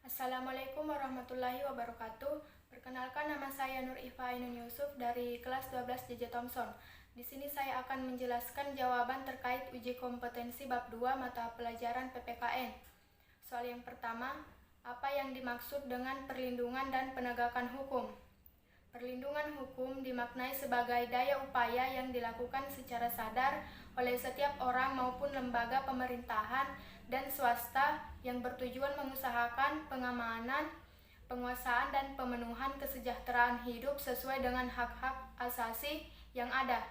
Assalamualaikum warahmatullahi wabarakatuh. Perkenalkan, nama saya Nur Ifa Ainun Yusuf dari kelas 12 JJ Thompson. Di sini saya akan menjelaskan jawaban terkait uji kompetensi bab 2 mata pelajaran PPKN. Soal yang pertama, apa yang dimaksud dengan perlindungan dan penegakan hukum? Perlindungan hukum dimaknai sebagai daya upaya yang dilakukan secara sadar oleh setiap orang maupun lembaga pemerintahan dan swasta yang bertujuan mengusahakan pengamanan, penguasaan, dan pemenuhan kesejahteraan hidup sesuai dengan hak-hak asasi yang ada.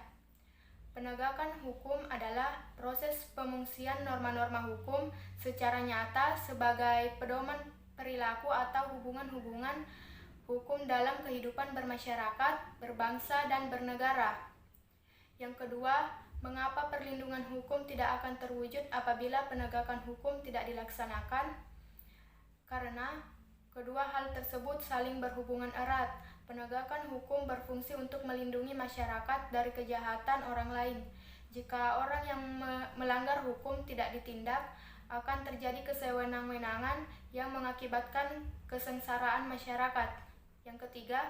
Penegakan hukum adalah proses pemungsian norma-norma hukum secara nyata sebagai pedoman perilaku atau hubungan-hubungan hukum dalam kehidupan bermasyarakat, berbangsa, dan bernegara. Yang kedua, mengapa perlindungan hukum tidak akan terwujud apabila penegakan hukum tidak dilaksanakan? Karena kedua hal tersebut saling berhubungan erat. Penegakan hukum berfungsi untuk melindungi masyarakat dari kejahatan orang lain. Jika orang yang melanggar hukum tidak ditindak, akan terjadi kesewenang-wenangan yang mengakibatkan kesengsaraan masyarakat. Yang ketiga,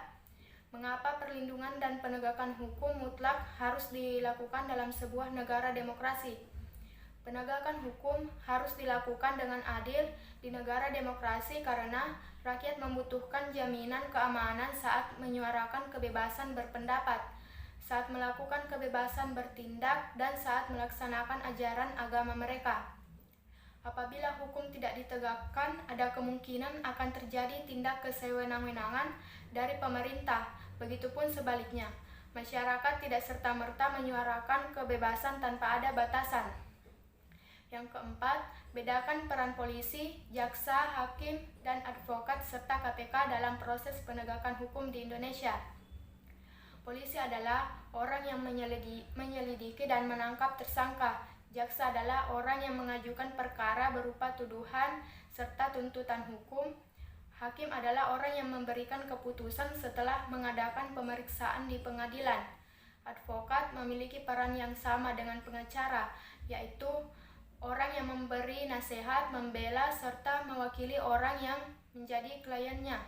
mengapa perlindungan dan penegakan hukum mutlak harus dilakukan dalam sebuah negara demokrasi? Penegakan hukum harus dilakukan dengan adil di negara demokrasi karena rakyat membutuhkan jaminan keamanan saat menyuarakan kebebasan berpendapat, saat melakukan kebebasan bertindak, dan saat melaksanakan ajaran agama mereka. Apabila hukum tidak ditegakkan, ada kemungkinan akan terjadi tindak kesewenang-wenangan dari pemerintah. Begitupun sebaliknya, masyarakat tidak serta-merta menyuarakan kebebasan tanpa ada batasan. Yang keempat, bedakan peran polisi, jaksa, hakim, dan advokat serta KPK dalam proses penegakan hukum di Indonesia. Polisi adalah orang yang menyelidiki dan menangkap tersangka. Jaksa adalah orang yang mengajukan perkara berupa tuduhan serta tuntutan hukum. Hakim adalah orang yang memberikan keputusan setelah mengadakan pemeriksaan di pengadilan. Advokat memiliki peran yang sama dengan pengacara, yaitu orang yang memberi nasihat, membela, serta mewakili orang yang menjadi kliennya.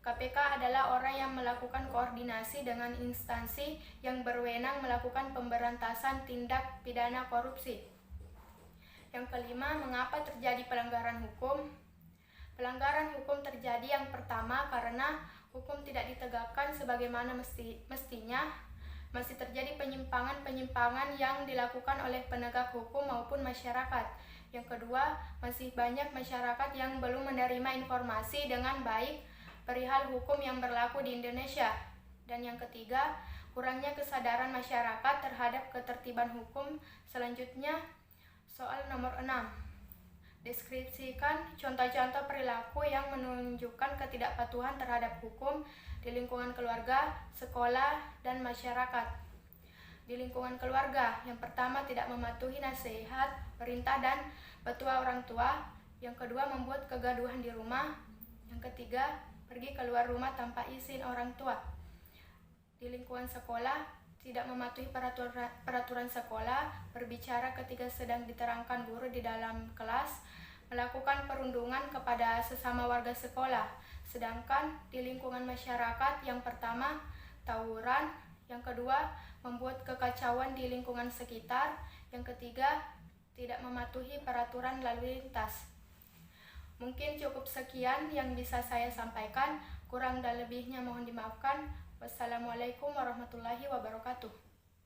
KPK adalah orang yang melakukan koordinasi dengan instansi yang berwenang melakukan pemberantasan tindak pidana korupsi. Yang kelima, mengapa terjadi pelanggaran hukum? Pelanggaran hukum terjadi yang pertama karena hukum tidak ditegakkan sebagaimana mestinya. Masih terjadi penyimpangan-penyimpangan yang dilakukan oleh penegak hukum maupun masyarakat. Yang kedua, masih banyak masyarakat yang belum menerima informasi dengan baik perihal hukum yang berlaku di Indonesia. Dan yang ketiga, kurangnya kesadaran masyarakat terhadap ketertiban hukum. Selanjutnya, soal nomor 6. Deskripsikan contoh-contoh perilaku yang menunjukkan ketidakpatuhan terhadap hukum di lingkungan keluarga, sekolah, dan masyarakat. Di lingkungan keluarga, yang pertama tidak mematuhi nasihat, perintah, dan petua orang tua. Yang kedua, membuat kegaduhan di rumah. Yang ketiga, pergi keluar rumah tanpa izin orang tua. Di lingkungan sekolah, tidak mematuhi peraturan sekolah, berbicara ketika sedang diterangkan guru di dalam kelas, melakukan perundungan kepada sesama warga sekolah. Sedangkan di lingkungan masyarakat, yang pertama, tawuran. Yang kedua, membuat kekacauan di lingkungan sekitar. Yang ketiga, tidak mematuhi peraturan lalu lintas. Mungkin cukup sekian yang bisa saya sampaikan, kurang dan lebihnya mohon dimaafkan. Wassalamualaikum warahmatullahi wabarakatuh.